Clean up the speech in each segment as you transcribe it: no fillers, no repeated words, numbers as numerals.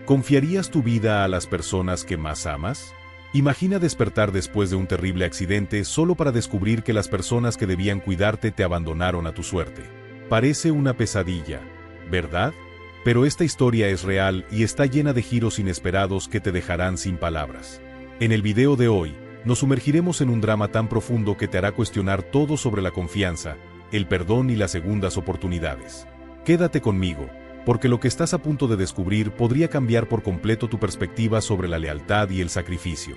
¿Confiarías tu vida a las personas que más amas? Imagina despertar después de un terrible accidente solo para descubrir que las personas que debían cuidarte te abandonaron a tu suerte. Parece una pesadilla, ¿verdad? Pero esta historia es real y está llena de giros inesperados que te dejarán sin palabras. En el video de hoy, nos sumergiremos en un drama tan profundo que te hará cuestionar todo sobre la confianza, el perdón y las segundas oportunidades. Quédate conmigo, porque lo que estás a punto de descubrir podría cambiar por completo tu perspectiva sobre la lealtad y el sacrificio.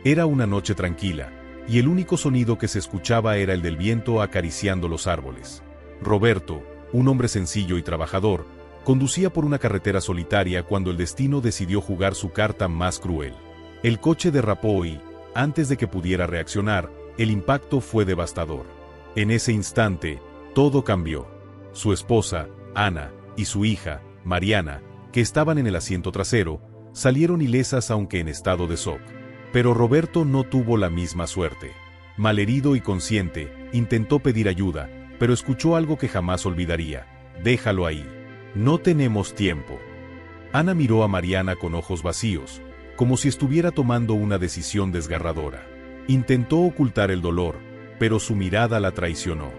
Era una noche tranquila, y el único sonido que se escuchaba era el del viento acariciando los árboles. Roberto, un hombre sencillo y trabajador, conducía por una carretera solitaria cuando el destino decidió jugar su carta más cruel. El coche derrapó y, antes de que pudiera reaccionar, el impacto fue devastador. En ese instante, todo cambió. Su esposa, Ana, y su hija, Mariana, que estaban en el asiento trasero, salieron ilesas aunque en estado de shock. Pero Roberto no tuvo la misma suerte. Malherido y consciente, intentó pedir ayuda, pero escuchó algo que jamás olvidaría: déjalo ahí. No tenemos tiempo. Ana miró a Mariana con ojos vacíos, como si estuviera tomando una decisión desgarradora. Intentó ocultar el dolor, pero su mirada la traicionó.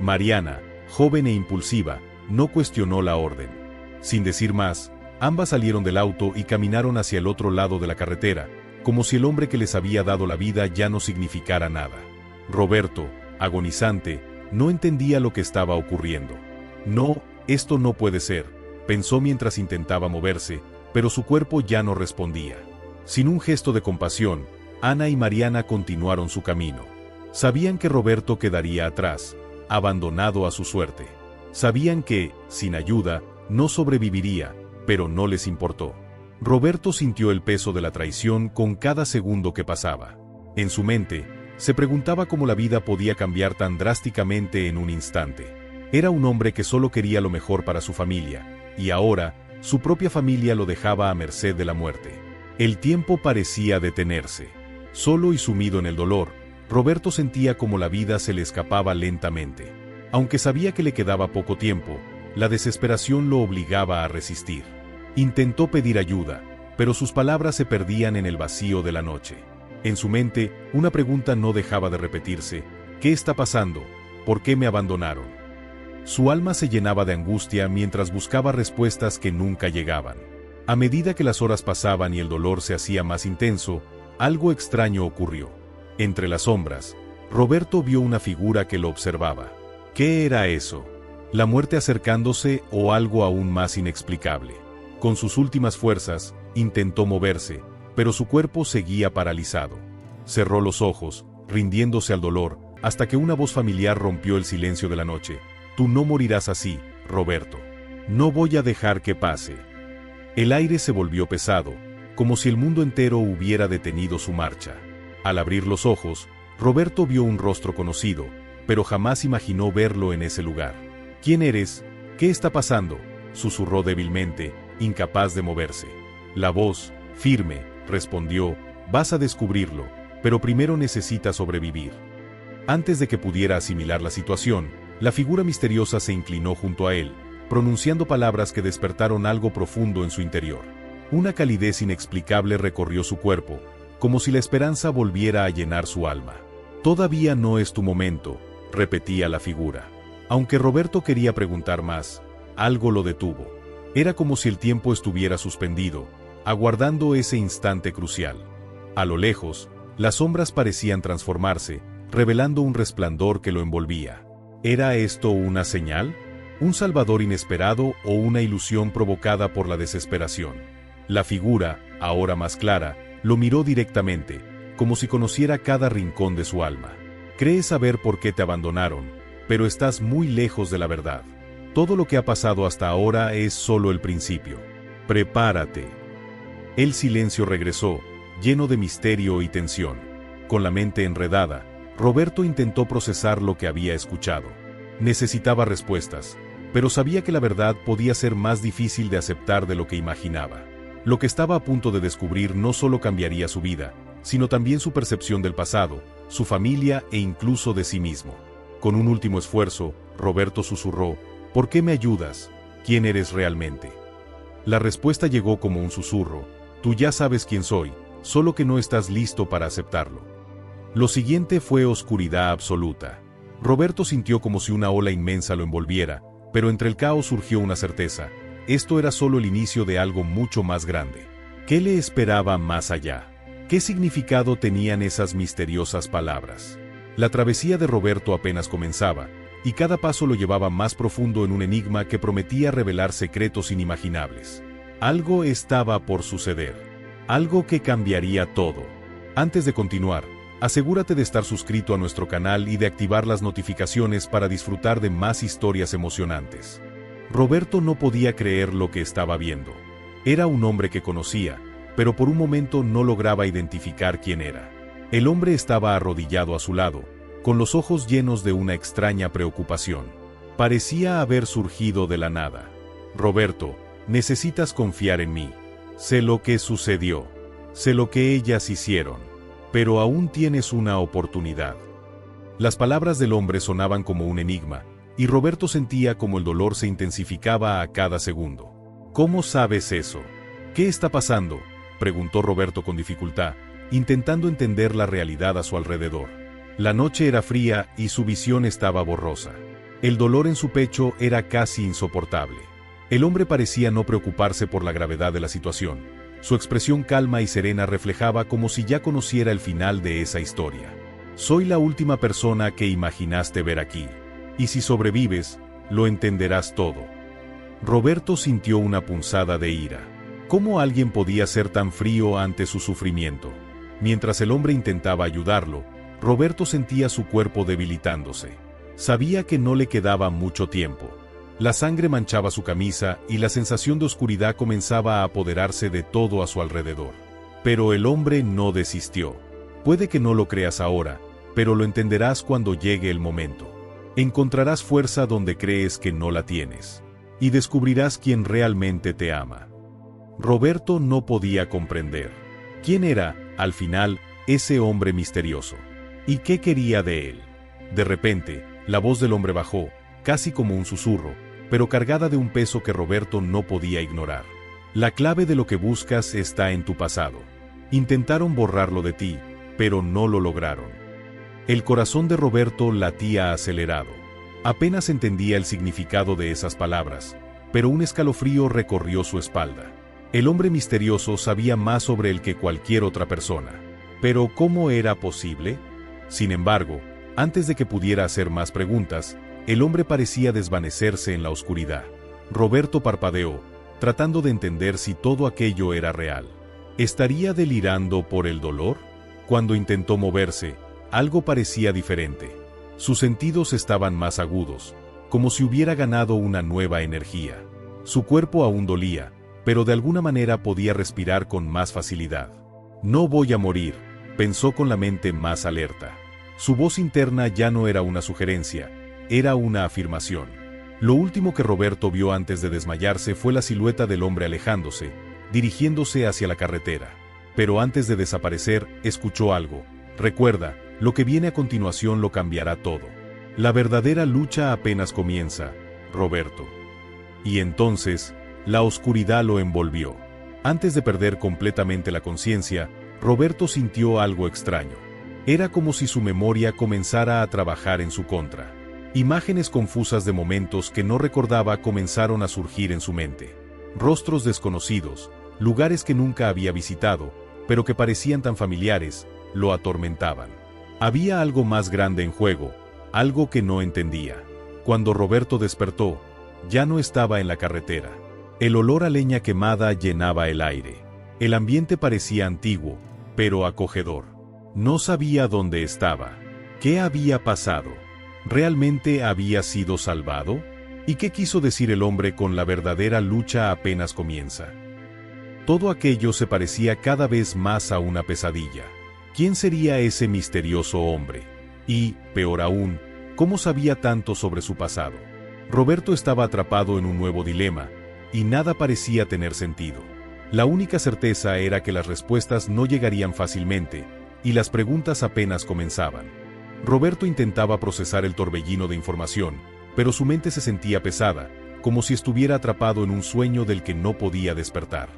Mariana, joven e impulsiva, no cuestionó la orden. Sin decir más, ambas salieron del auto y caminaron hacia el otro lado de la carretera, como si el hombre que les había dado la vida ya no significara nada. Roberto, agonizante, no entendía lo que estaba ocurriendo. No, esto no puede ser, pensó mientras intentaba moverse, pero su cuerpo ya no respondía. Sin un gesto de compasión, Ana y Mariana continuaron su camino. Sabían que Roberto quedaría atrás, abandonado a su suerte. Sabían que, sin ayuda, no sobreviviría, pero no les importó. Roberto sintió el peso de la traición con cada segundo que pasaba. En su mente, se preguntaba cómo la vida podía cambiar tan drásticamente en un instante. Era un hombre que solo quería lo mejor para su familia, y ahora, su propia familia lo dejaba a merced de la muerte. El tiempo parecía detenerse. Solo y sumido en el dolor, Roberto sentía como la vida se le escapaba lentamente. Aunque sabía que le quedaba poco tiempo, la desesperación lo obligaba a resistir. Intentó pedir ayuda, pero sus palabras se perdían en el vacío de la noche. En su mente, una pregunta no dejaba de repetirse: ¿qué está pasando? ¿Por qué me abandonaron? Su alma se llenaba de angustia mientras buscaba respuestas que nunca llegaban. A medida que las horas pasaban y el dolor se hacía más intenso, algo extraño ocurrió. Entre las sombras, Roberto vio una figura que lo observaba. ¿Qué era eso? ¿La muerte acercándose o algo aún más inexplicable? Con sus últimas fuerzas, intentó moverse, pero su cuerpo seguía paralizado. Cerró los ojos, rindiéndose al dolor, hasta que una voz familiar rompió el silencio de la noche. Tú no morirás así, Roberto. No voy a dejar que pase. El aire se volvió pesado, como si el mundo entero hubiera detenido su marcha. Al abrir los ojos, Roberto vio un rostro conocido, pero jamás imaginó verlo en ese lugar. ¿Quién eres? ¿Qué está pasando?, susurró débilmente, incapaz de moverse. La voz, firme, respondió: vas a descubrirlo, pero primero necesitas sobrevivir. Antes de que pudiera asimilar la situación, la figura misteriosa se inclinó junto a él, pronunciando palabras que despertaron algo profundo en su interior. Una calidez inexplicable recorrió su cuerpo, como si la esperanza volviera a llenar su alma. Todavía no es tu momento, repetía la figura. Aunque Roberto quería preguntar más, algo lo detuvo. Era como si el tiempo estuviera suspendido, aguardando ese instante crucial. A lo lejos, las sombras parecían transformarse, revelando un resplandor que lo envolvía. ¿Era esto una señal? ¿Un salvador inesperado o una ilusión provocada por la desesperación? La figura, ahora más clara, lo miró directamente, como si conociera cada rincón de su alma. Crees saber por qué te abandonaron, pero estás muy lejos de la verdad. Todo lo que ha pasado hasta ahora es solo el principio. Prepárate. El silencio regresó, lleno de misterio y tensión. Con la mente enredada, Roberto intentó procesar lo que había escuchado. Necesitaba respuestas, pero sabía que la verdad podía ser más difícil de aceptar de lo que imaginaba. Lo que estaba a punto de descubrir no solo cambiaría su vida, sino también su percepción del pasado, su familia e incluso de sí mismo. Con un último esfuerzo, Roberto susurró: ¿por qué me ayudas? ¿Quién eres realmente? La respuesta llegó como un susurro: tú ya sabes quién soy, solo que no estás listo para aceptarlo. Lo siguiente fue oscuridad absoluta. Roberto sintió como si una ola inmensa lo envolviera, pero entre el caos surgió una certeza: esto era solo el inicio de algo mucho más grande. ¿Qué le esperaba más allá? ¿Qué significado tenían esas misteriosas palabras? La travesía de Roberto apenas comenzaba, y cada paso lo llevaba más profundo en un enigma que prometía revelar secretos inimaginables. Algo estaba por suceder. Algo que cambiaría todo. Antes de continuar, asegúrate de estar suscrito a nuestro canal y de activar las notificaciones para disfrutar de más historias emocionantes. Roberto no podía creer lo que estaba viendo. Era un hombre que conocía, pero por un momento no lograba identificar quién era. El hombre estaba arrodillado a su lado, con los ojos llenos de una extraña preocupación. Parecía haber surgido de la nada. Roberto, necesitas confiar en mí. Sé lo que sucedió. Sé lo que ellas hicieron. Pero aún tienes una oportunidad. Las palabras del hombre sonaban como un enigma, y Roberto sentía como el dolor se intensificaba a cada segundo. ¿Cómo sabes eso? ¿Qué está pasando?, preguntó Roberto con dificultad, intentando entender la realidad a su alrededor. La noche era fría y su visión estaba borrosa. El dolor en su pecho era casi insoportable. El hombre parecía no preocuparse por la gravedad de la situación. Su expresión calma y serena reflejaba como si ya conociera el final de esa historia. Soy la última persona que imaginaste ver aquí. Y si sobrevives, lo entenderás todo. Roberto sintió una punzada de ira. ¿Cómo alguien podía ser tan frío ante su sufrimiento? Mientras el hombre intentaba ayudarlo, Roberto sentía su cuerpo debilitándose. Sabía que no le quedaba mucho tiempo. La sangre manchaba su camisa y la sensación de oscuridad comenzaba a apoderarse de todo a su alrededor. Pero el hombre no desistió. Puede que no lo creas ahora, pero lo entenderás cuando llegue el momento. Encontrarás fuerza donde crees que no la tienes. Y descubrirás quién realmente te ama. Roberto no podía comprender. ¿Quién era, al final, ese hombre misterioso? ¿Y qué quería de él? De repente, la voz del hombre bajó, casi como un susurro, pero cargada de un peso que Roberto no podía ignorar. La clave de lo que buscas está en tu pasado. Intentaron borrarlo de ti, pero no lo lograron. El corazón de Roberto latía acelerado. Apenas entendía el significado de esas palabras, pero un escalofrío recorrió su espalda. El hombre misterioso sabía más sobre él que cualquier otra persona. ¿Pero cómo era posible? Sin embargo, antes de que pudiera hacer más preguntas, el hombre parecía desvanecerse en la oscuridad. Roberto parpadeó, tratando de entender si todo aquello era real. ¿Estaría delirando por el dolor? Cuando intentó moverse, algo parecía diferente. Sus sentidos estaban más agudos, como si hubiera ganado una nueva energía. Su cuerpo aún dolía, pero de alguna manera podía respirar con más facilidad. No voy a morir, pensó con la mente más alerta. Su voz interna ya no era una sugerencia, era una afirmación. Lo último que Roberto vio antes de desmayarse fue la silueta del hombre alejándose, dirigiéndose hacia la carretera. Pero antes de desaparecer, escuchó algo. Recuerda, lo que viene a continuación lo cambiará todo. La verdadera lucha apenas comienza, Roberto. Y entonces, la oscuridad lo envolvió. Antes de perder completamente la conciencia, Roberto sintió algo extraño. Era como si su memoria comenzara a trabajar en su contra. Imágenes confusas de momentos que no recordaba comenzaron a surgir en su mente. Rostros desconocidos, lugares que nunca había visitado, pero que parecían tan familiares, lo atormentaban. Había algo más grande en juego, algo que no entendía. Cuando Roberto despertó, ya no estaba en la carretera. El olor a leña quemada llenaba el aire. El ambiente parecía antiguo, pero acogedor. No sabía dónde estaba. ¿Qué había pasado? ¿Realmente había sido salvado? ¿Y qué quiso decir el hombre con la verdadera lucha apenas comienza? Todo aquello se parecía cada vez más a una pesadilla. ¿Quién sería ese misterioso hombre? Y, peor aún, ¿cómo sabía tanto sobre su pasado? Roberto estaba atrapado en un nuevo dilema, y nada parecía tener sentido. La única certeza era que las respuestas no llegarían fácilmente, y las preguntas apenas comenzaban. Roberto intentaba procesar el torbellino de información, pero su mente se sentía pesada, como si estuviera atrapado en un sueño del que no podía despertar.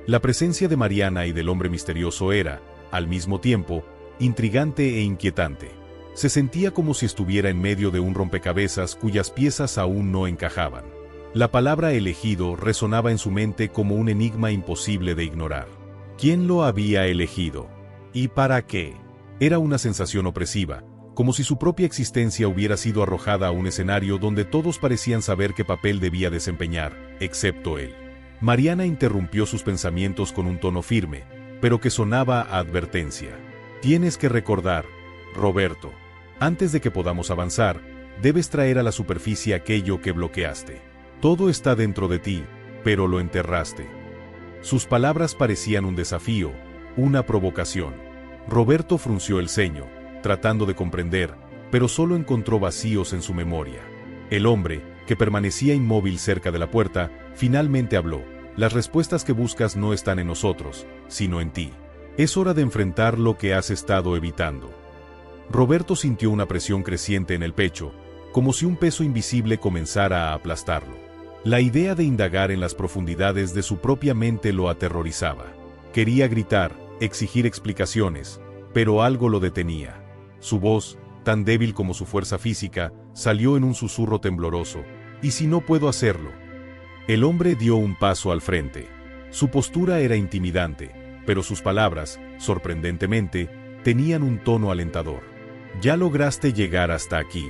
La presencia de Mariana y del hombre misterioso era, al mismo tiempo, intrigante e inquietante. Se sentía como si estuviera en medio de un rompecabezas cuyas piezas aún no encajaban. La palabra elegido resonaba en su mente como un enigma imposible de ignorar. ¿Quién lo había elegido? ¿Y para qué? Era una sensación opresiva, como si su propia existencia hubiera sido arrojada a un escenario donde todos parecían saber qué papel debía desempeñar, excepto él. Mariana interrumpió sus pensamientos con un tono firme, pero que sonaba a advertencia. Tienes que recordar, Roberto. Antes de que podamos avanzar, debes traer a la superficie aquello que bloqueaste. Todo está dentro de ti, pero lo enterraste. Sus palabras parecían un desafío, una provocación. Roberto frunció el ceño, tratando de comprender, pero solo encontró vacíos en su memoria. El hombre, que permanecía inmóvil cerca de la puerta, finalmente habló. Las respuestas que buscas no están en nosotros, sino en ti. Es hora de enfrentar lo que has estado evitando. Roberto sintió una presión creciente en el pecho, como si un peso invisible comenzara a aplastarlo. La idea de indagar en las profundidades de su propia mente lo aterrorizaba. Quería gritar, exigir explicaciones, pero algo lo detenía. Su voz, tan débil como su fuerza física, salió en un susurro tembloroso. ¿Y si no puedo hacerlo? El hombre dio un paso al frente. Su postura era intimidante, pero sus palabras, sorprendentemente, tenían un tono alentador. Ya lograste llegar hasta aquí.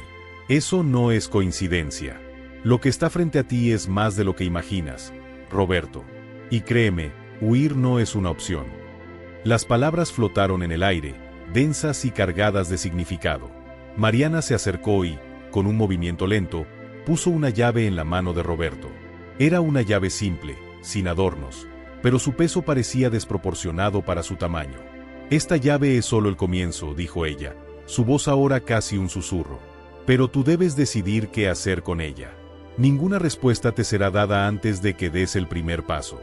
Eso no es coincidencia. Lo que está frente a ti es más de lo que imaginas, Roberto. Y créeme, huir no es una opción. Las palabras flotaron en el aire, densas y cargadas de significado. Mariana se acercó y, con un movimiento lento, puso una llave en la mano de Roberto. Era una llave simple, sin adornos, pero su peso parecía desproporcionado para su tamaño. Esta llave es solo el comienzo, dijo ella, su voz ahora casi un susurro. Pero tú debes decidir qué hacer con ella. Ninguna respuesta te será dada antes de que des el primer paso.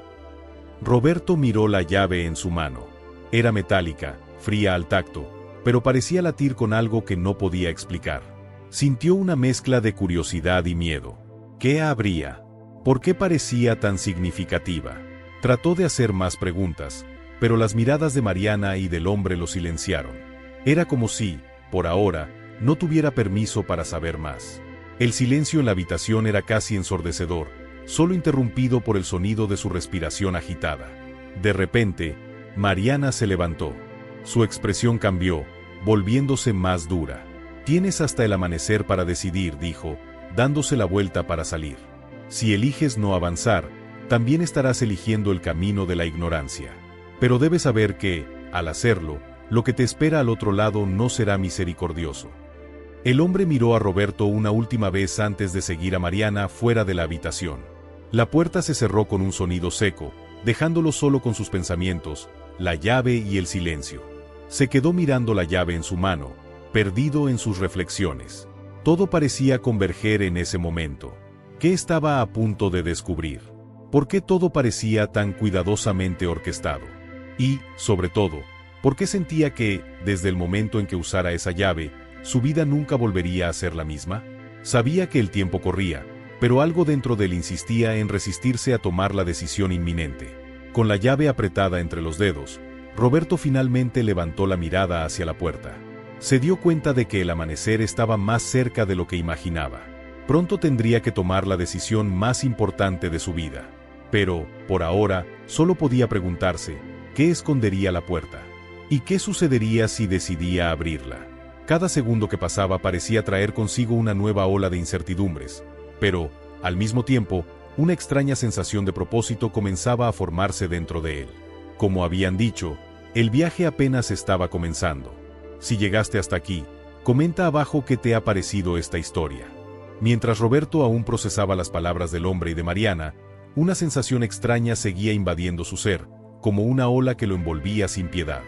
Roberto miró la llave en su mano. Era metálica, fría al tacto, pero parecía latir con algo que no podía explicar. Sintió una mezcla de curiosidad y miedo. ¿Qué habría? ¿Por qué parecía tan significativa? Trató de hacer más preguntas, pero las miradas de Mariana y del hombre lo silenciaron. Era como si, por ahora, no tuviera permiso para saber más. El silencio en la habitación era casi ensordecedor, solo interrumpido por el sonido de su respiración agitada. De repente, Mariana se levantó. Su expresión cambió, volviéndose más dura. Tienes hasta el amanecer para decidir, dijo, dándose la vuelta para salir. Si eliges no avanzar, también estarás eligiendo el camino de la ignorancia. Pero debes saber que, al hacerlo, lo que te espera al otro lado no será misericordioso. El hombre miró a Roberto una última vez antes de seguir a Mariana fuera de la habitación. La puerta se cerró con un sonido seco, dejándolo solo con sus pensamientos, la llave y el silencio. Se quedó mirando la llave en su mano, perdido en sus reflexiones. Todo parecía converger en ese momento. ¿Qué estaba a punto de descubrir? ¿Por qué todo parecía tan cuidadosamente orquestado? Y, sobre todo, ¿por qué sentía que, desde el momento en que usara esa llave, su vida nunca volvería a ser la misma? Sabía que el tiempo corría, pero algo dentro de él insistía en resistirse a tomar la decisión inminente. Con la llave apretada entre los dedos, Roberto finalmente levantó la mirada hacia la puerta. Se dio cuenta de que el amanecer estaba más cerca de lo que imaginaba. Pronto tendría que tomar la decisión más importante de su vida. Pero, por ahora, solo podía preguntarse, ¿qué escondería la puerta? ¿Y qué sucedería si decidía abrirla? Cada segundo que pasaba parecía traer consigo una nueva ola de incertidumbres, pero, al mismo tiempo, una extraña sensación de propósito comenzaba a formarse dentro de él. Como habían dicho, el viaje apenas estaba comenzando. Si llegaste hasta aquí, comenta abajo qué te ha parecido esta historia. Mientras Roberto aún procesaba las palabras del hombre y de Mariana, una sensación extraña seguía invadiendo su ser, como una ola que lo envolvía sin piedad.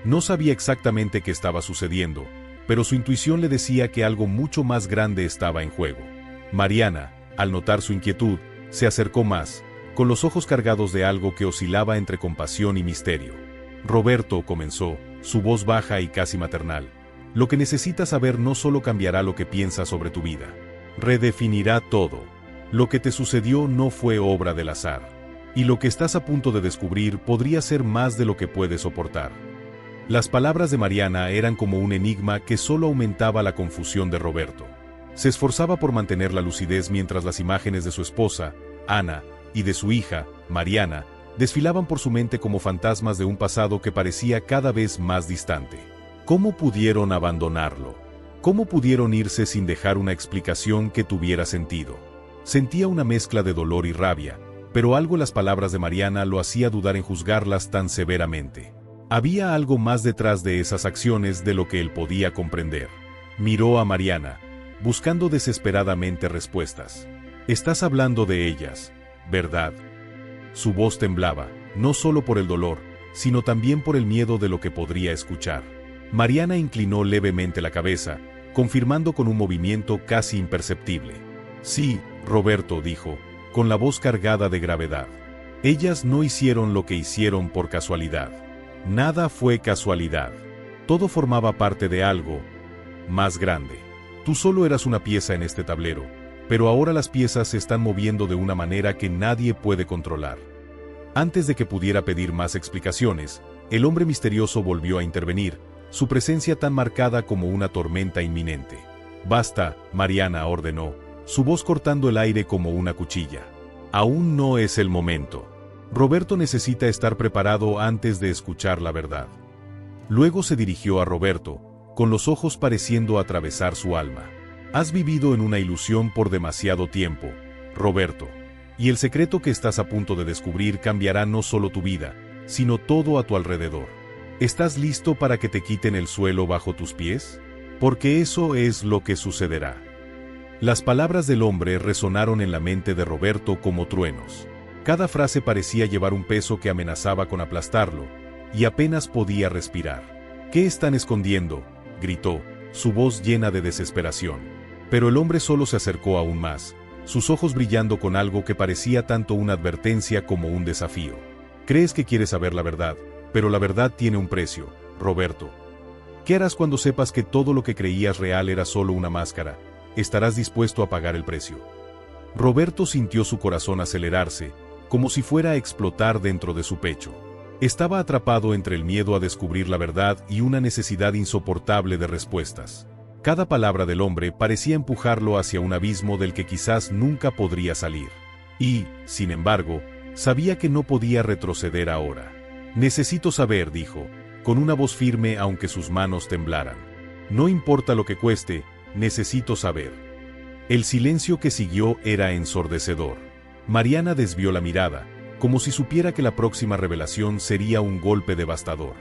No sabía exactamente qué estaba sucediendo, pero su intuición le decía que algo mucho más grande estaba en juego. Mariana, al notar su inquietud, se acercó más, con los ojos cargados de algo que oscilaba entre compasión y misterio. Roberto, comenzó, su voz baja y casi maternal. Lo que necesitas saber no solo cambiará lo que piensas sobre tu vida. Redefinirá todo. Lo que te sucedió no fue obra del azar. Y lo que estás a punto de descubrir podría ser más de lo que puedes soportar. Las palabras de Mariana eran como un enigma que solo aumentaba la confusión de Roberto. Se esforzaba por mantener la lucidez mientras las imágenes de su esposa, Ana, y de su hija, Mariana, desfilaban por su mente como fantasmas de un pasado que parecía cada vez más distante. ¿Cómo pudieron abandonarlo? ¿Cómo pudieron irse sin dejar una explicación que tuviera sentido? Sentía una mezcla de dolor y rabia, pero algo en las palabras de Mariana lo hacía dudar en juzgarlas tan severamente. Había algo más detrás de esas acciones de lo que él podía comprender. Miró a Mariana, buscando desesperadamente respuestas. Estás hablando de ellas, ¿verdad? Su voz temblaba, no solo por el dolor, sino también por el miedo de lo que podría escuchar. Mariana inclinó levemente la cabeza, confirmando con un movimiento casi imperceptible. Sí, Roberto dijo, con la voz cargada de gravedad. Ellas no hicieron lo que hicieron por casualidad. Nada fue casualidad. Todo formaba parte de algo más grande. Tú solo eras una pieza en este tablero, pero ahora las piezas se están moviendo de una manera que nadie puede controlar. Antes de que pudiera pedir más explicaciones, el hombre misterioso volvió a intervenir, su presencia tan marcada como una tormenta inminente. Basta, Mariana ordenó, su voz cortando el aire como una cuchilla. Aún no es el momento. Roberto necesita estar preparado antes de escuchar la verdad. Luego se dirigió a Roberto, con los ojos pareciendo atravesar su alma. Has vivido en una ilusión por demasiado tiempo, Roberto. Y el secreto que estás a punto de descubrir cambiará no solo tu vida, sino todo a tu alrededor. ¿Estás listo para que te quiten el suelo bajo tus pies? Porque eso es lo que sucederá. Las palabras del hombre resonaron en la mente de Roberto como truenos. Cada frase parecía llevar un peso que amenazaba con aplastarlo, y apenas podía respirar. ¿Qué están escondiendo?, gritó, su voz llena de desesperación. Pero el hombre solo se acercó aún más, sus ojos brillando con algo que parecía tanto una advertencia como un desafío. Crees que quieres saber la verdad, pero la verdad tiene un precio, Roberto. ¿Qué harás cuando sepas que todo lo que creías real era solo una máscara? ¿Estarás dispuesto a pagar el precio? Roberto sintió su corazón acelerarse, como si fuera a explotar dentro de su pecho. Estaba atrapado entre el miedo a descubrir la verdad y una necesidad insoportable de respuestas. Cada palabra del hombre parecía empujarlo hacia un abismo del que quizás nunca podría salir. Y, sin embargo, sabía que no podía retroceder ahora. Necesito saber, dijo, con una voz firme aunque sus manos temblaran. No importa lo que cueste, necesito saber. El silencio que siguió era ensordecedor. Mariana desvió la mirada, como si supiera que la próxima revelación sería un golpe devastador.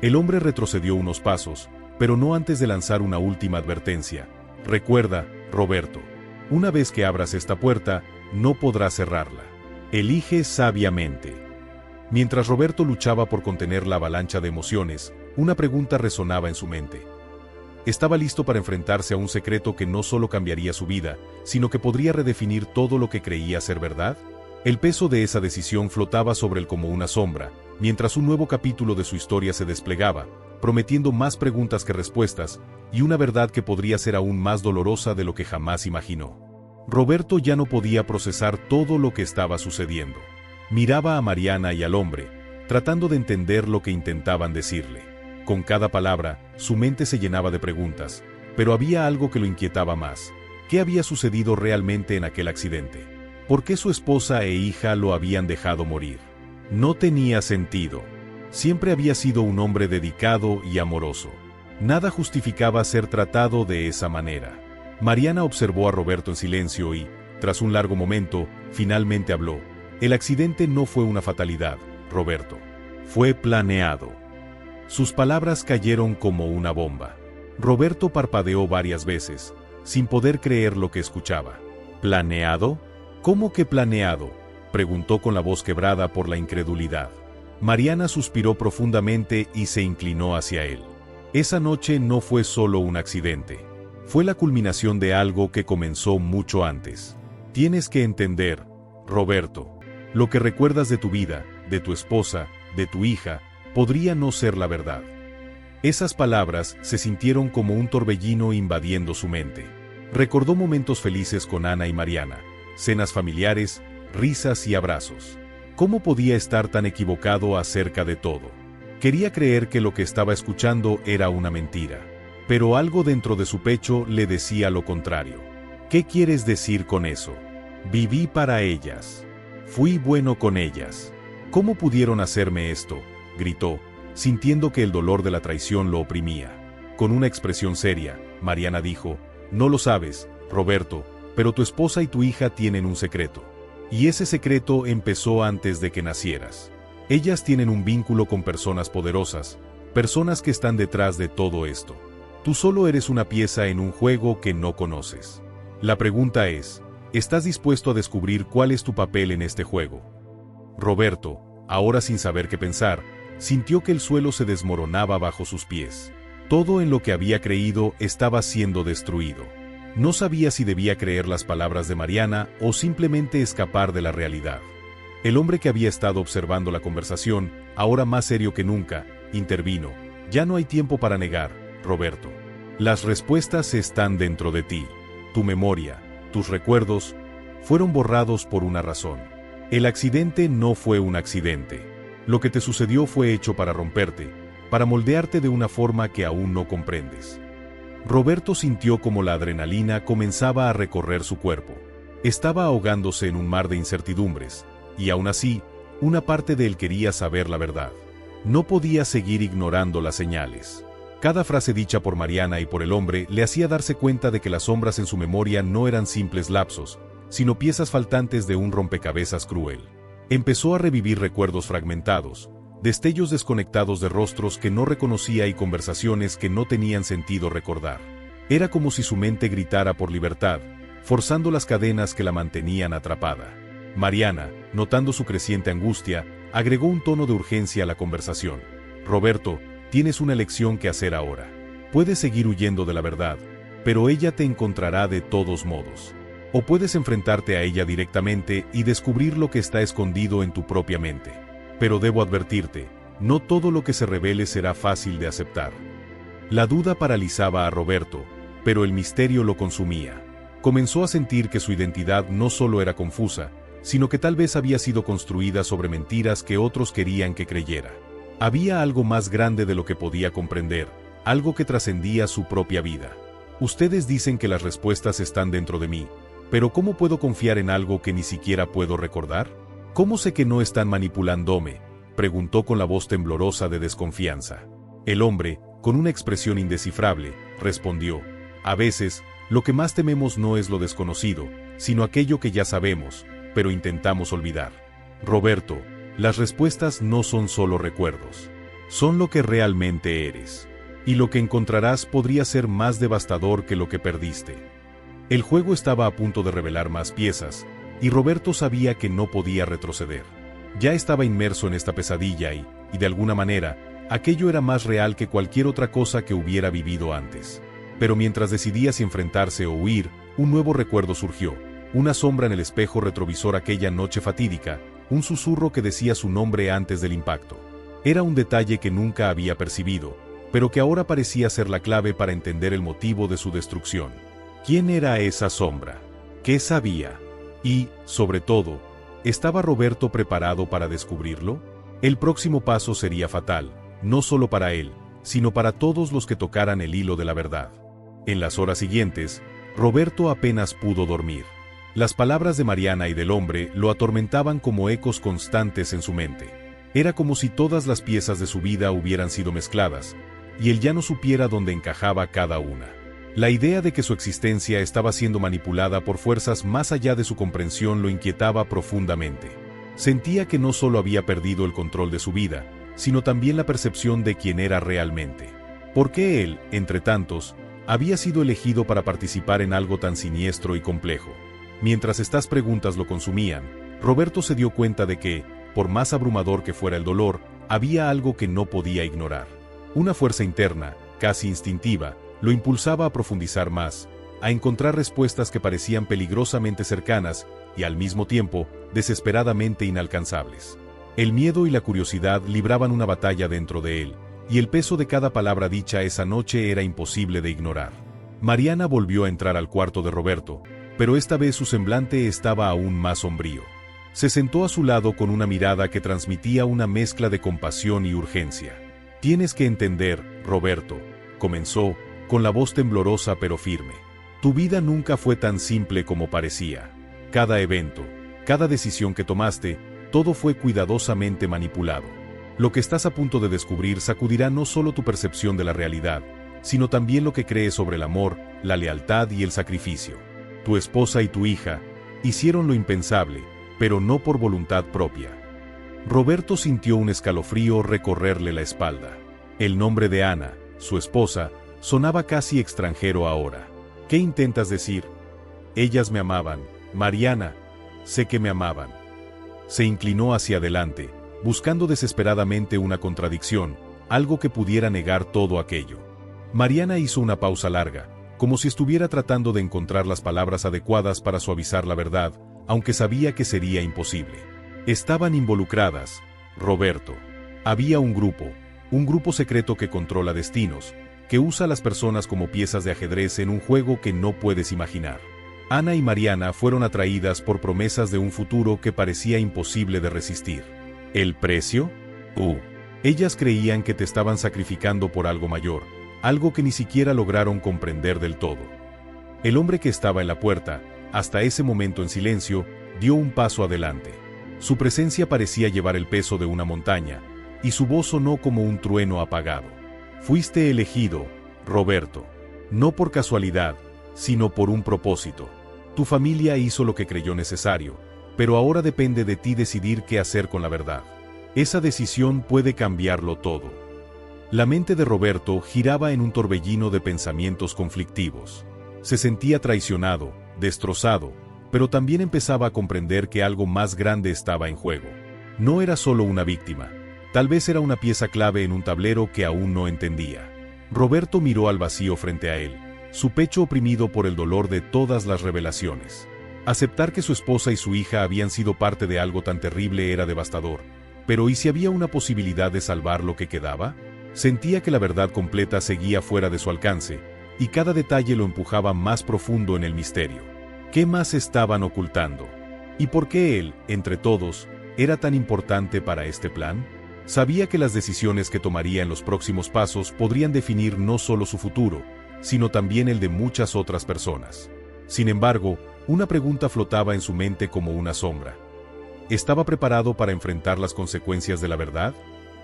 El hombre retrocedió unos pasos, pero no antes de lanzar una última advertencia. Recuerda, Roberto, una vez que abras esta puerta, no podrás cerrarla. Elige sabiamente. Mientras Roberto luchaba por contener la avalancha de emociones, una pregunta resonaba en su mente. Estaba listo para enfrentarse a un secreto que no solo cambiaría su vida, sino que podría redefinir todo lo que creía ser verdad. El peso de esa decisión flotaba sobre él como una sombra, mientras un nuevo capítulo de su historia se desplegaba, prometiendo más preguntas que respuestas, y una verdad que podría ser aún más dolorosa de lo que jamás imaginó. Roberto ya no podía procesar todo lo que estaba sucediendo. Miraba a Mariana y al hombre, tratando de entender lo que intentaban decirle. Con cada palabra, su mente se llenaba de preguntas, pero había algo que lo inquietaba más. ¿Qué había sucedido realmente en aquel accidente? ¿Por qué su esposa e hija lo habían dejado morir? No tenía sentido. Siempre había sido un hombre dedicado y amoroso. Nada justificaba ser tratado de esa manera. Mariana observó a Roberto en silencio y, tras un largo momento, finalmente habló. El accidente no fue una fatalidad, Roberto. Fue planeado. Sus palabras cayeron como una bomba. Roberto parpadeó varias veces, sin poder creer lo que escuchaba. ¿Planeado? ¿Cómo que planeado?, preguntó con la voz quebrada por la incredulidad. Mariana suspiró profundamente y se inclinó hacia él. Esa noche no fue solo un accidente. Fue la culminación de algo que comenzó mucho antes. Tienes que entender, Roberto. Lo que recuerdas de tu vida, de tu esposa, de tu hija, podría no ser la verdad. Esas palabras se sintieron como un torbellino invadiendo su mente. Recordó momentos felices con Ana y Mariana, cenas familiares, risas y abrazos. ¿Cómo podía estar tan equivocado acerca de todo? Quería creer que lo que estaba escuchando era una mentira, pero algo dentro de su pecho le decía lo contrario. ¿Qué quieres decir con eso? Viví para ellas. Fui bueno con ellas. ¿Cómo pudieron hacerme esto?, gritó, sintiendo que el dolor de la traición lo oprimía. Con una expresión seria, Mariana dijo: no lo sabes, Roberto, pero tu esposa y tu hija tienen un secreto. Y ese secreto empezó antes de que nacieras. Ellas tienen un vínculo con personas poderosas, personas que están detrás de todo esto. Tú solo eres una pieza en un juego que no conoces. La pregunta es, ¿estás dispuesto a descubrir cuál es tu papel en este juego? Roberto, ahora sin saber qué pensar, sintió que el suelo se desmoronaba bajo sus pies. Todo en lo que había creído estaba siendo destruido. No sabía si debía creer las palabras de Mariana o simplemente escapar de la realidad. El hombre que había estado observando la conversación, ahora más serio que nunca, intervino. Ya no hay tiempo para negar, Roberto. Las respuestas están dentro de ti. Tu memoria, tus recuerdos, fueron borrados por una razón. El accidente no fue un accidente. Lo que te sucedió fue hecho para romperte, para moldearte de una forma que aún no comprendes. Roberto sintió como la adrenalina comenzaba a recorrer su cuerpo. Estaba ahogándose en un mar de incertidumbres, y aún así, una parte de él quería saber la verdad. No podía seguir ignorando las señales. Cada frase dicha por Mariana y por el hombre le hacía darse cuenta de que las sombras en su memoria no eran simples lapsos, sino piezas faltantes de un rompecabezas cruel. Empezó a revivir recuerdos fragmentados, destellos desconectados de rostros que no reconocía y conversaciones que no tenían sentido recordar. Era como si su mente gritara por libertad, forzando las cadenas que la mantenían atrapada. Mariana, notando su creciente angustia, agregó un tono de urgencia a la conversación. Roberto, tienes una elección que hacer ahora. Puedes seguir huyendo de la verdad, pero ella te encontrará de todos modos. O puedes enfrentarte a ella directamente y descubrir lo que está escondido en tu propia mente. Pero debo advertirte, no todo lo que se revele será fácil de aceptar. La duda paralizaba a Roberto, pero el misterio lo consumía. Comenzó a sentir que su identidad no solo era confusa, sino que tal vez había sido construida sobre mentiras que otros querían que creyera. Había algo más grande de lo que podía comprender, algo que trascendía su propia vida. Ustedes dicen que las respuestas están dentro de mí, pero ¿cómo puedo confiar en algo que ni siquiera puedo recordar? ¿Cómo sé que no están manipulándome?, preguntó con la voz temblorosa de desconfianza. El hombre, con una expresión indescifrable, respondió: a veces, lo que más tememos no es lo desconocido, sino aquello que ya sabemos, pero intentamos olvidar. Roberto, las respuestas no son solo recuerdos. Son lo que realmente eres. Y lo que encontrarás podría ser más devastador que lo que perdiste. El juego estaba a punto de revelar más piezas, y Roberto sabía que no podía retroceder. Ya estaba inmerso en esta pesadilla y, de alguna manera, aquello era más real que cualquier otra cosa que hubiera vivido antes. Pero mientras decidía si enfrentarse o huir, un nuevo recuerdo surgió, una sombra en el espejo retrovisor aquella noche fatídica, un susurro que decía su nombre antes del impacto. Era un detalle que nunca había percibido, pero que ahora parecía ser la clave para entender el motivo de su destrucción. ¿Quién era esa sombra? ¿Qué sabía? Y, sobre todo, ¿estaba Roberto preparado para descubrirlo? El próximo paso sería fatal, no solo para él, sino para todos los que tocaran el hilo de la verdad. En las horas siguientes, Roberto apenas pudo dormir. Las palabras de Mariana y del hombre lo atormentaban como ecos constantes en su mente. Era como si todas las piezas de su vida hubieran sido mezcladas, y él ya no supiera dónde encajaba cada una. La idea de que su existencia estaba siendo manipulada por fuerzas más allá de su comprensión lo inquietaba profundamente. Sentía que no solo había perdido el control de su vida, sino también la percepción de quién era realmente. ¿Por qué él, entre tantos, había sido elegido para participar en algo tan siniestro y complejo? Mientras estas preguntas lo consumían, Roberto se dio cuenta de que, por más abrumador que fuera el dolor, había algo que no podía ignorar. Una fuerza interna, casi instintiva, lo impulsaba a profundizar más, a encontrar respuestas que parecían peligrosamente cercanas y al mismo tiempo desesperadamente inalcanzables. El miedo y la curiosidad libraban una batalla dentro de él, y el peso de cada palabra dicha esa noche era imposible de ignorar. Mariana volvió a entrar al cuarto de Roberto, pero esta vez su semblante estaba aún más sombrío. Se sentó a su lado con una mirada que transmitía una mezcla de compasión y urgencia. «Tienes que entender, Roberto», comenzó, con la voz temblorosa pero firme. «Tu vida nunca fue tan simple como parecía. Cada evento, cada decisión que tomaste, todo fue cuidadosamente manipulado. Lo que estás a punto de descubrir sacudirá no solo tu percepción de la realidad, sino también lo que crees sobre el amor, la lealtad y el sacrificio. Tu esposa y tu hija hicieron lo impensable, pero no por voluntad propia». Roberto sintió un escalofrío recorrerle la espalda. El nombre de Ana, su esposa, sonaba casi extranjero ahora. «¿Qué intentas decir?» «Ellas me amaban, Mariana. Sé que me amaban». Se inclinó hacia adelante, buscando desesperadamente una contradicción, algo que pudiera negar todo aquello. Mariana hizo una pausa larga, como si estuviera tratando de encontrar las palabras adecuadas para suavizar la verdad, aunque sabía que sería imposible. Estaban involucradas, Roberto. Había un grupo secreto que controla destinos, que usa a las personas como piezas de ajedrez en un juego que no puedes imaginar. Ana y Mariana fueron atraídas por promesas de un futuro que parecía imposible de resistir. ¿El precio? Ellas creían que te estaban sacrificando por algo mayor, algo que ni siquiera lograron comprender del todo. El hombre que estaba en la puerta, hasta ese momento en silencio, dio un paso adelante. Su presencia parecía llevar el peso de una montaña, y su voz sonó como un trueno apagado. «Fuiste elegido, Roberto. No por casualidad, sino por un propósito. Tu familia hizo lo que creyó necesario, pero ahora depende de ti decidir qué hacer con la verdad. Esa decisión puede cambiarlo todo». La mente de Roberto giraba en un torbellino de pensamientos conflictivos. Se sentía traicionado, destrozado, pero también empezaba a comprender que algo más grande estaba en juego. No era solo una víctima, tal vez era una pieza clave en un tablero que aún no entendía. Roberto miró al vacío frente a él, su pecho oprimido por el dolor de todas las revelaciones. Aceptar que su esposa y su hija habían sido parte de algo tan terrible era devastador, pero ¿y si había una posibilidad de salvar lo que quedaba? Sentía que la verdad completa seguía fuera de su alcance, y cada detalle lo empujaba más profundo en el misterio. ¿Qué más estaban ocultando? ¿Y por qué él, entre todos, era tan importante para este plan? Sabía que las decisiones que tomaría en los próximos pasos podrían definir no solo su futuro, sino también el de muchas otras personas. Sin embargo, una pregunta flotaba en su mente como una sombra. ¿Estaba preparado para enfrentar las consecuencias de la verdad?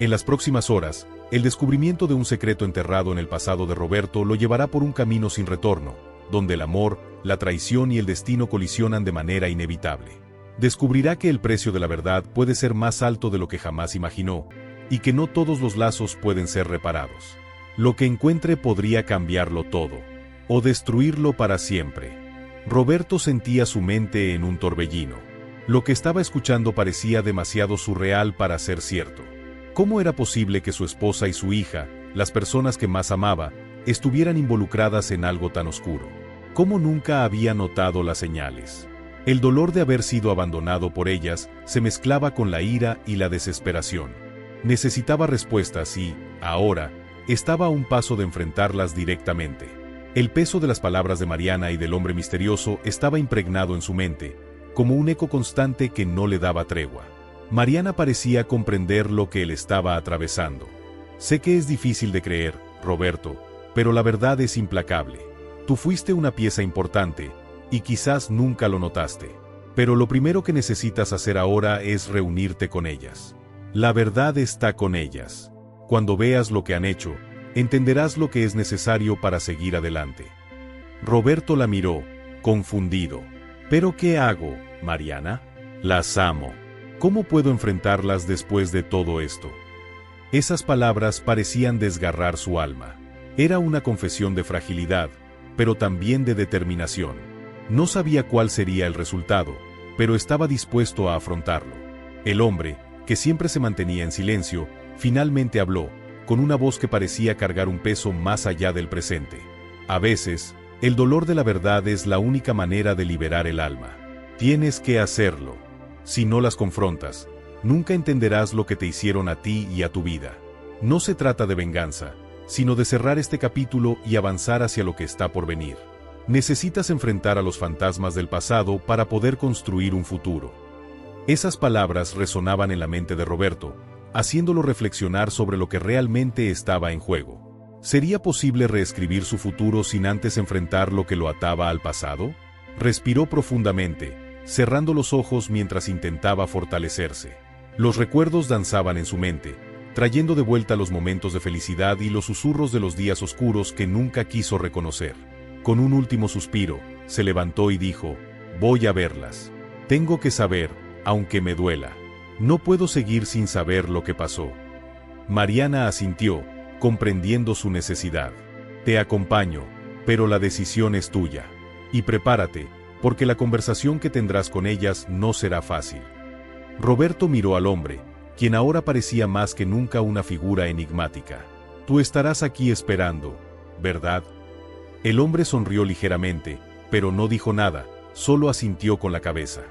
En las próximas horas, el descubrimiento de un secreto enterrado en el pasado de Roberto lo llevará por un camino sin retorno, donde el amor, la traición y el destino colisionan de manera inevitable. Descubrirá que el precio de la verdad puede ser más alto de lo que jamás imaginó, y que no todos los lazos pueden ser reparados. Lo que encuentre podría cambiarlo todo, o destruirlo para siempre. Roberto sentía su mente en un torbellino. Lo que estaba escuchando parecía demasiado surreal para ser cierto. ¿Cómo era posible que su esposa y su hija, las personas que más amaba, estuvieran involucradas en algo tan oscuro? ¿Cómo nunca había notado las señales? El dolor de haber sido abandonado por ellas se mezclaba con la ira y la desesperación. Necesitaba respuestas y, ahora, estaba a un paso de enfrentarlas directamente. El peso de las palabras de Mariana y del hombre misterioso estaba impregnado en su mente, como un eco constante que no le daba tregua. Mariana parecía comprender lo que él estaba atravesando. «Sé que es difícil de creer, Roberto, pero la verdad es implacable. Tú fuiste una pieza importante, y quizás nunca lo notaste. Pero lo primero que necesitas hacer ahora es reunirte con ellas. La verdad está con ellas. Cuando veas lo que han hecho, entenderás lo que es necesario para seguir adelante». Roberto la miró, confundido. «¿Pero qué hago, Mariana? Las amo. ¿Cómo puedo enfrentarlas después de todo esto?». Esas palabras parecían desgarrar su alma. Era una confesión de fragilidad, pero también de determinación. No sabía cuál sería el resultado, pero estaba dispuesto a afrontarlo. El hombre, que siempre se mantenía en silencio, finalmente habló, con una voz que parecía cargar un peso más allá del presente. «A veces, el dolor de la verdad es la única manera de liberar el alma. Tienes que hacerlo. Si no las confrontas, nunca entenderás lo que te hicieron a ti y a tu vida. No se trata de venganza, sino de cerrar este capítulo y avanzar hacia lo que está por venir». Necesitas enfrentar a los fantasmas del pasado para poder construir un futuro. Esas palabras resonaban en la mente de Roberto, haciéndolo reflexionar sobre lo que realmente estaba en juego. ¿Sería posible reescribir su futuro sin antes enfrentar lo que lo ataba al pasado? Respiró profundamente, cerrando los ojos mientras intentaba fortalecerse. Los recuerdos danzaban en su mente, trayendo de vuelta los momentos de felicidad y los susurros de los días oscuros que nunca quiso reconocer. Con un último suspiro, se levantó y dijo: «Voy a verlas. Tengo que saber, aunque me duela. No puedo seguir sin saber lo que pasó». Mariana asintió, comprendiendo su necesidad. «Te acompaño, pero la decisión es tuya. Y prepárate, porque la conversación que tendrás con ellas no será fácil». Roberto miró al hombre, quien ahora parecía más que nunca una figura enigmática. «Tú estarás aquí esperando, ¿verdad?». El hombre sonrió ligeramente, pero no dijo nada, solo asintió con la cabeza.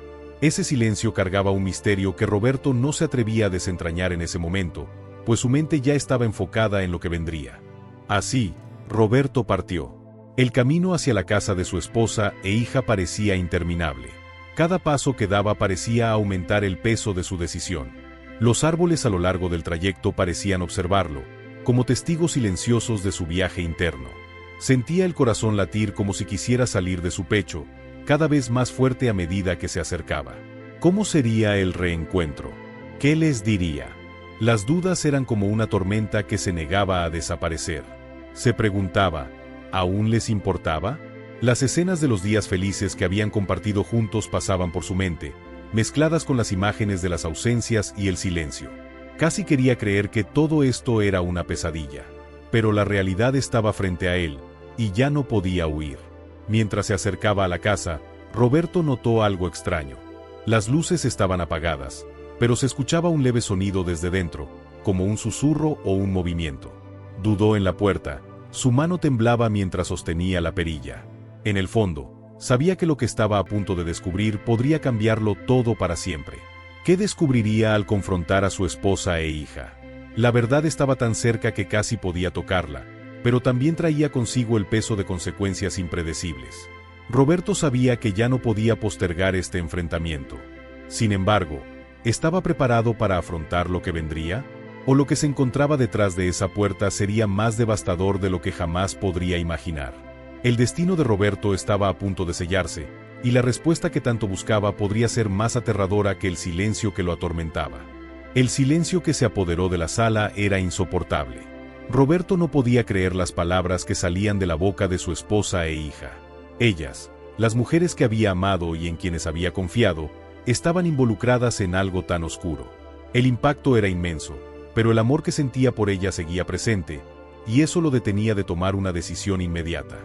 Ese silencio cargaba un misterio que Roberto no se atrevía a desentrañar en ese momento, pues su mente ya estaba enfocada en lo que vendría. Así, Roberto partió. El camino hacia la casa de su esposa e hija parecía interminable. Cada paso que daba parecía aumentar el peso de su decisión. Los árboles a lo largo del trayecto parecían observarlo, como testigos silenciosos de su viaje interno. Sentía el corazón latir como si quisiera salir de su pecho, cada vez más fuerte a medida que se acercaba. ¿Cómo sería el reencuentro? ¿Qué les diría? Las dudas eran como una tormenta que se negaba a desaparecer. Se preguntaba, ¿aún les importaba? Las escenas de los días felices que habían compartido juntos pasaban por su mente, mezcladas con las imágenes de las ausencias y el silencio. Casi quería creer que todo esto era una pesadilla. Pero la realidad estaba frente a él, y ya no podía huir. Mientras se acercaba a la casa, Roberto notó algo extraño. Las luces estaban apagadas, pero se escuchaba un leve sonido desde dentro, como un susurro o un movimiento. Dudó en la puerta, su mano temblaba mientras sostenía la perilla. En el fondo, sabía que lo que estaba a punto de descubrir podría cambiarlo todo para siempre. ¿Qué descubriría al confrontar a su esposa e hija? La verdad estaba tan cerca que casi podía tocarla, pero también traía consigo el peso de consecuencias impredecibles. Roberto sabía que ya no podía postergar este enfrentamiento. Sin embargo, ¿estaba preparado para afrontar lo que vendría? ¿O lo que se encontraba detrás de esa puerta sería más devastador de lo que jamás podría imaginar? El destino de Roberto estaba a punto de sellarse, y la respuesta que tanto buscaba podría ser más aterradora que el silencio que lo atormentaba. El silencio que se apoderó de la sala era insoportable. Roberto no podía creer las palabras que salían de la boca de su esposa e hija. Ellas, las mujeres que había amado y en quienes había confiado, estaban involucradas en algo tan oscuro. El impacto era inmenso, pero el amor que sentía por ella seguía presente, y eso lo detenía de tomar una decisión inmediata.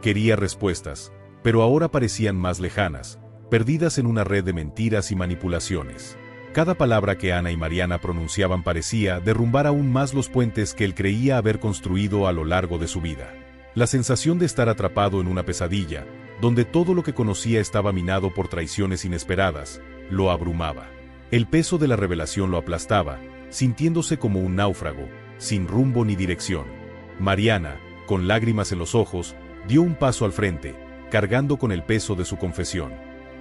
Quería respuestas, pero ahora parecían más lejanas, perdidas en una red de mentiras y manipulaciones. Cada palabra que Ana y Mariana pronunciaban parecía derrumbar aún más los puentes que él creía haber construido a lo largo de su vida. La sensación de estar atrapado en una pesadilla, donde todo lo que conocía estaba minado por traiciones inesperadas, lo abrumaba. El peso de la revelación lo aplastaba, sintiéndose como un náufrago, sin rumbo ni dirección. Mariana, con lágrimas en los ojos, dio un paso al frente, cargando con el peso de su confesión.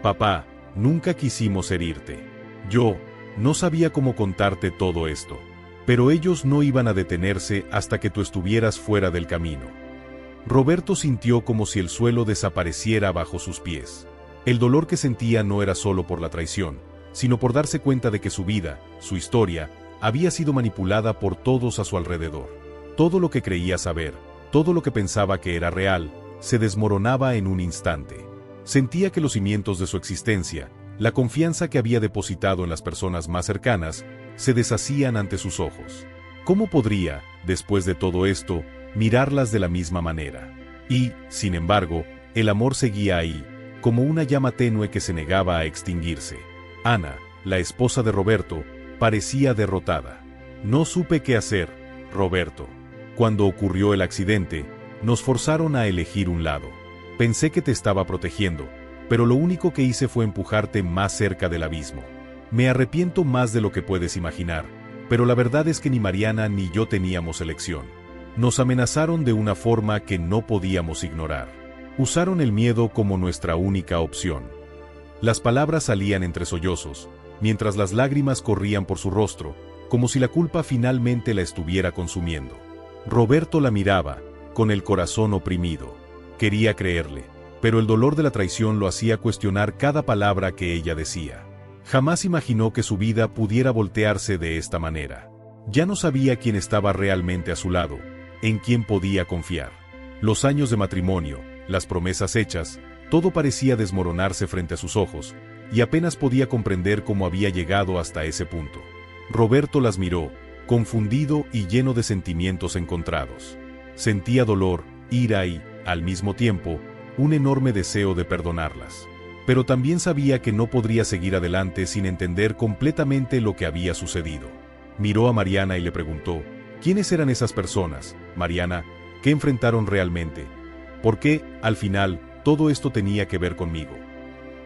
«Papá, nunca quisimos herirte. Yo no sabía cómo contarte todo esto. Pero ellos no iban a detenerse hasta que tú estuvieras fuera del camino». Roberto sintió como si el suelo desapareciera bajo sus pies. El dolor que sentía no era solo por la traición, sino por darse cuenta de que su vida, su historia, había sido manipulada por todos a su alrededor. Todo lo que creía saber, todo lo que pensaba que era real, se desmoronaba en un instante. Sentía que los cimientos de su existencia, la confianza que había depositado en las personas más cercanas, se deshacían ante sus ojos. ¿Cómo podría, después de todo esto, mirarlas de la misma manera? Y, sin embargo, el amor seguía ahí, como una llama tenue que se negaba a extinguirse. Ana, la esposa de Roberto, parecía derrotada. «No supe qué hacer, Roberto. Cuando ocurrió el accidente, nos forzaron a elegir un lado. Pensé que te estaba protegiendo, pero lo único que hice fue empujarte más cerca del abismo. Me arrepiento más de lo que puedes imaginar, pero la verdad es que ni Mariana ni yo teníamos elección. Nos amenazaron de una forma que no podíamos ignorar. Usaron el miedo como nuestra única opción. Las palabras salían entre sollozos, mientras las lágrimas corrían por su rostro, como si la culpa finalmente la estuviera consumiendo. Roberto la miraba, con el corazón oprimido. Quería creerle, pero el dolor de la traición lo hacía cuestionar cada palabra que ella decía. Jamás imaginó que su vida pudiera voltearse de esta manera. Ya no sabía quién estaba realmente a su lado, en quién podía confiar. Los años de matrimonio, las promesas hechas, todo parecía desmoronarse frente a sus ojos, y apenas podía comprender cómo había llegado hasta ese punto. Roberto las miró, confundido y lleno de sentimientos encontrados. Sentía dolor, ira y, al mismo tiempo, un enorme deseo de perdonarlas. Pero también sabía que no podría seguir adelante sin entender completamente lo que había sucedido. Miró a Mariana y le preguntó, ¿quiénes eran esas personas, Mariana? ¿Qué enfrentaron realmente? ¿Por qué, al final, todo esto tenía que ver conmigo?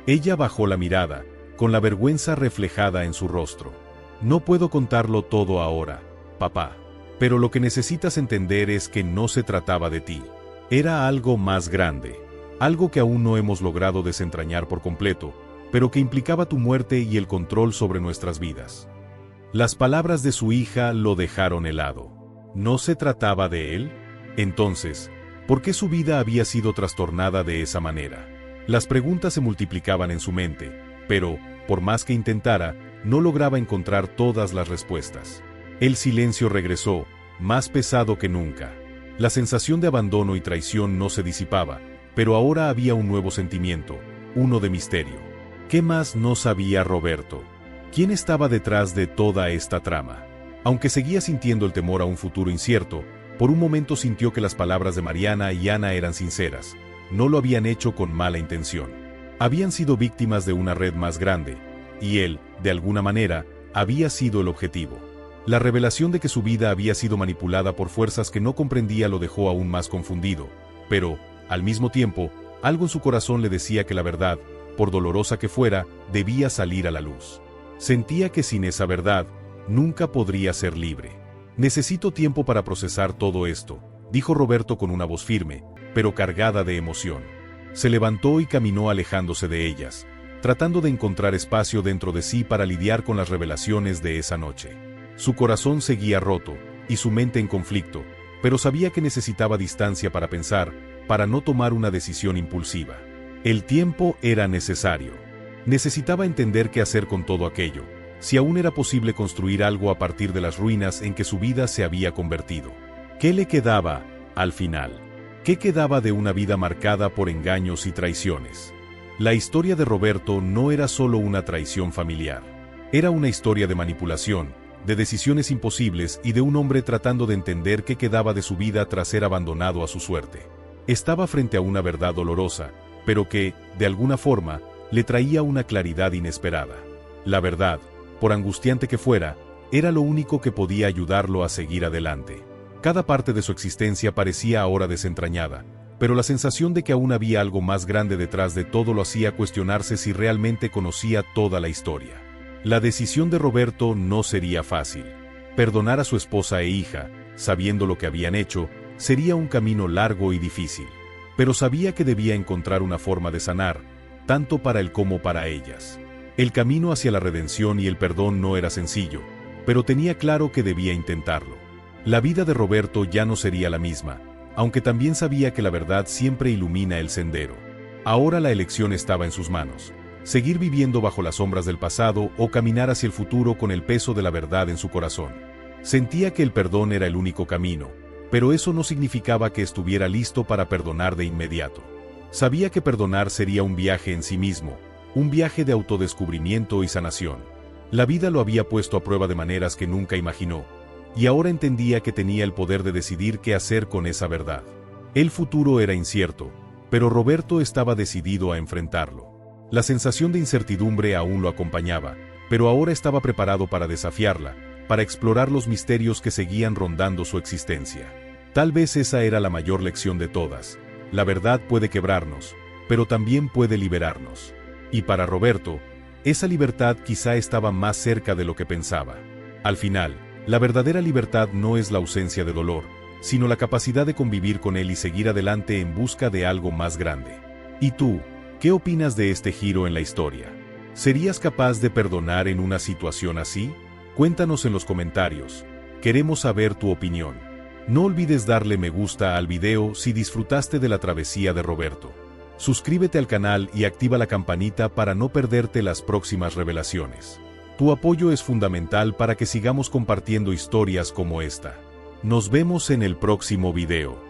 Ella bajó la mirada, con la vergüenza reflejada en su rostro. No puedo contarlo todo ahora, papá. Pero lo que necesitas entender es que no se trataba de ti. Era algo más grande. Algo que aún no hemos logrado desentrañar por completo, pero que implicaba tu muerte y el control sobre nuestras vidas. Las palabras de su hija lo dejaron helado. ¿No se trataba de él? Entonces, ¿por qué su vida había sido trastornada de esa manera? Las preguntas se multiplicaban en su mente, pero, por más que intentara, no lograba encontrar todas las respuestas. El silencio regresó, más pesado que nunca. La sensación de abandono y traición no se disipaba, pero ahora había un nuevo sentimiento, uno de misterio. ¿Qué más no sabía Roberto? ¿Quién estaba detrás de toda esta trama? Aunque seguía sintiendo el temor a un futuro incierto, por un momento sintió que las palabras de Mariana y Ana eran sinceras. No lo habían hecho con mala intención. Habían sido víctimas de una red más grande, y él, de alguna manera, había sido el objetivo. La revelación de que su vida había sido manipulada por fuerzas que no comprendía lo dejó aún más confundido, pero, al mismo tiempo, algo en su corazón le decía que la verdad, por dolorosa que fuera, debía salir a la luz. Sentía que sin esa verdad, nunca podría ser libre. Necesito tiempo para procesar todo esto, dijo Roberto con una voz firme, pero cargada de emoción. Se levantó y caminó alejándose de ellas, tratando de encontrar espacio dentro de sí para lidiar con las revelaciones de esa noche. Su corazón seguía roto, y su mente en conflicto, pero sabía que necesitaba distancia para pensar, para no tomar una decisión impulsiva. El tiempo era necesario. Necesitaba entender qué hacer con todo aquello, si aún era posible construir algo a partir de las ruinas en que su vida se había convertido. ¿Qué le quedaba, al final? ¿Qué quedaba de una vida marcada por engaños y traiciones? La historia de Roberto no era solo una traición familiar. Era una historia de manipulación, de decisiones imposibles y de un hombre tratando de entender qué quedaba de su vida tras ser abandonado a su suerte. Estaba frente a una verdad dolorosa, pero que, de alguna forma, le traía una claridad inesperada. La verdad, por angustiante que fuera, era lo único que podía ayudarlo a seguir adelante. Cada parte de su existencia parecía ahora desentrañada, pero la sensación de que aún había algo más grande detrás de todo lo hacía cuestionarse si realmente conocía toda la historia. La decisión de Roberto no sería fácil. Perdonar a su esposa e hija, sabiendo lo que habían hecho, sería un camino largo y difícil. Pero sabía que debía encontrar una forma de sanar, tanto para él como para ellas. El camino hacia la redención y el perdón no era sencillo, pero tenía claro que debía intentarlo. La vida de Roberto ya no sería la misma, aunque también sabía que la verdad siempre ilumina el sendero. Ahora la elección estaba en sus manos: seguir viviendo bajo las sombras del pasado o caminar hacia el futuro con el peso de la verdad en su corazón. Sentía que el perdón era el único camino, pero eso no significaba que estuviera listo para perdonar de inmediato. Sabía que perdonar sería un viaje en sí mismo, un viaje de autodescubrimiento y sanación. La vida lo había puesto a prueba de maneras que nunca imaginó, y ahora entendía que tenía el poder de decidir qué hacer con esa verdad. El futuro era incierto, pero Roberto estaba decidido a enfrentarlo. La sensación de incertidumbre aún lo acompañaba, pero ahora estaba preparado para desafiarla, para explorar los misterios que seguían rondando su existencia. Tal vez esa era la mayor lección de todas: la verdad puede quebrarnos, pero también puede liberarnos. Y para Roberto, esa libertad quizá estaba más cerca de lo que pensaba. Al final, la verdadera libertad no es la ausencia de dolor, sino la capacidad de convivir con él y seguir adelante en busca de algo más grande. ¿Y tú, qué opinas de este giro en la historia? ¿Serías capaz de perdonar en una situación así? Cuéntanos en los comentarios. Queremos saber tu opinión. No olvides darle me gusta al video si disfrutaste de la travesía de Roberto. Suscríbete al canal y activa la campanita para no perderte las próximas revelaciones. Tu apoyo es fundamental para que sigamos compartiendo historias como esta. Nos vemos en el próximo video.